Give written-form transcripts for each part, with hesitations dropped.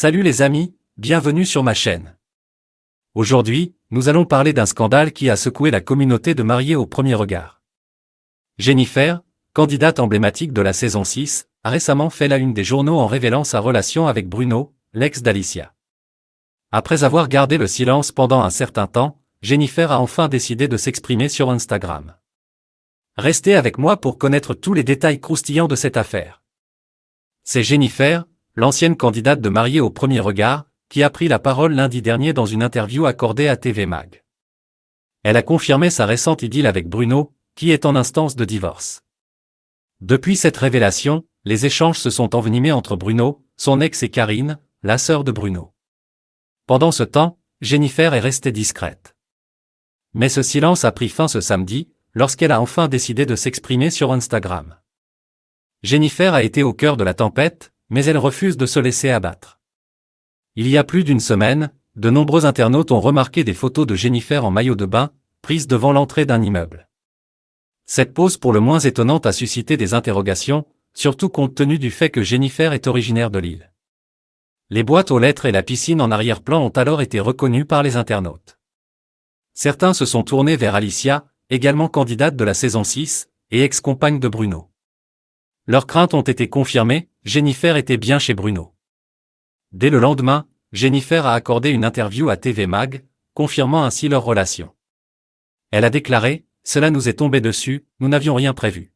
Salut les amis, bienvenue sur ma chaîne. Aujourd'hui, nous allons parler d'un scandale qui a secoué la communauté de mariés au premier regard. Jennifer, candidate emblématique de la saison 6, a récemment fait la une des journaux en révélant sa relation avec Bruno, l'ex d'Alicia. Après avoir gardé le silence pendant un certain temps, Jennifer a enfin décidé de s'exprimer sur Instagram. Restez avec moi pour connaître tous les détails croustillants de cette affaire. C'est Jennifer, l'ancienne candidate de mariée au premier regard, qui a pris la parole lundi dernier dans une interview accordée à TV Mag. Elle a confirmé sa récente idylle avec Bruno, qui est en instance de divorce. Depuis cette révélation, les échanges se sont envenimés entre Bruno, son ex et Karine, la sœur de Bruno. Pendant ce temps, Jennifer est restée discrète. Mais ce silence a pris fin ce samedi, lorsqu'elle a enfin décidé de s'exprimer sur Instagram. Jennifer a été au cœur de la tempête, mais elle refuse de se laisser abattre. Il y a plus d'une semaine, de nombreux internautes ont remarqué des photos de Jennifer en maillot de bain, prises devant l'entrée d'un immeuble. Cette pose pour le moins étonnante a suscité des interrogations, surtout compte tenu du fait que Jennifer est originaire de Lille. Les boîtes aux lettres et la piscine en arrière-plan ont alors été reconnues par les internautes. Certains se sont tournés vers Alicia, également candidate de la saison 6, et ex-compagne de Bruno. Leurs craintes ont été confirmées, Jennifer était bien chez Bruno. Dès le lendemain, Jennifer a accordé une interview à TV Mag, confirmant ainsi leur relation. Elle a déclaré « Cela nous est tombé dessus, nous n'avions rien prévu.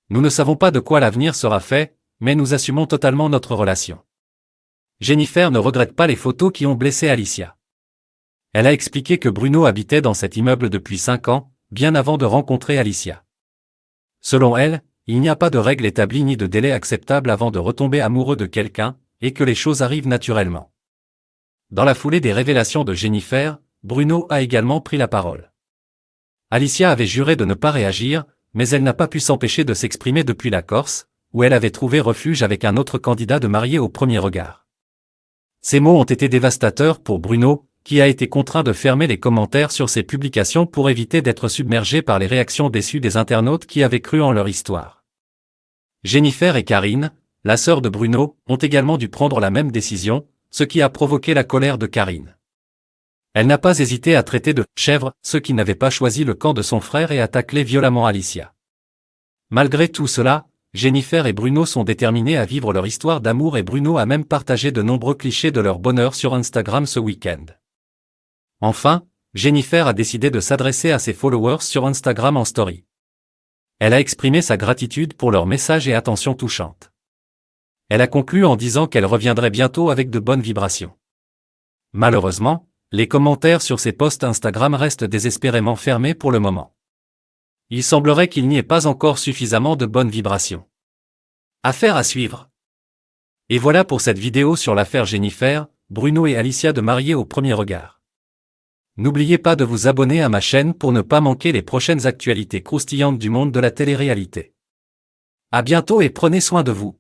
Nous ne savons pas de quoi l'avenir sera fait, mais nous assumons totalement notre relation. » Jennifer ne regrette pas les photos qui ont blessé Alicia. Elle a expliqué que Bruno habitait dans cet immeuble depuis 5 ans, bien avant de rencontrer Alicia. Selon elle, il n'y a pas de règle établie ni de délai acceptable avant de retomber amoureux de quelqu'un, et que les choses arrivent naturellement. Dans la foulée des révélations de Jennifer, Bruno a également pris la parole. Alicia avait juré de ne pas réagir, mais elle n'a pas pu s'empêcher de s'exprimer depuis la Corse, où elle avait trouvé refuge avec un autre candidat de marié au premier regard. Ces mots ont été dévastateurs pour Bruno, qui a été contraint de fermer les commentaires sur ses publications pour éviter d'être submergé par les réactions déçues des internautes qui avaient cru en leur histoire. Jennifer et Karine, la sœur de Bruno, ont également dû prendre la même décision, ce qui a provoqué la colère de Karine. Elle n'a pas hésité à traiter de « chèvre » ceux qui n'avaient pas choisi le camp de son frère et à tacler violemment Alicia. Malgré tout cela, Jennifer et Bruno sont déterminés à vivre leur histoire d'amour et Bruno a même partagé de nombreux clichés de leur bonheur sur Instagram ce week-end. Enfin, Jennifer a décidé de s'adresser à ses followers sur Instagram en story. Elle a exprimé sa gratitude pour leurs messages et attentions touchantes. Elle a conclu en disant qu'elle reviendrait bientôt avec de bonnes vibrations. Malheureusement, les commentaires sur ses posts Instagram restent désespérément fermés pour le moment. Il semblerait qu'il n'y ait pas encore suffisamment de bonnes vibrations. Affaire à suivre. Et voilà pour cette vidéo sur l'affaire Jennifer, Bruno et Alicia de mariés au premier regard. N'oubliez pas de vous abonner à ma chaîne pour ne pas manquer les prochaines actualités croustillantes du monde de la télé-réalité. À bientôt et prenez soin de vous.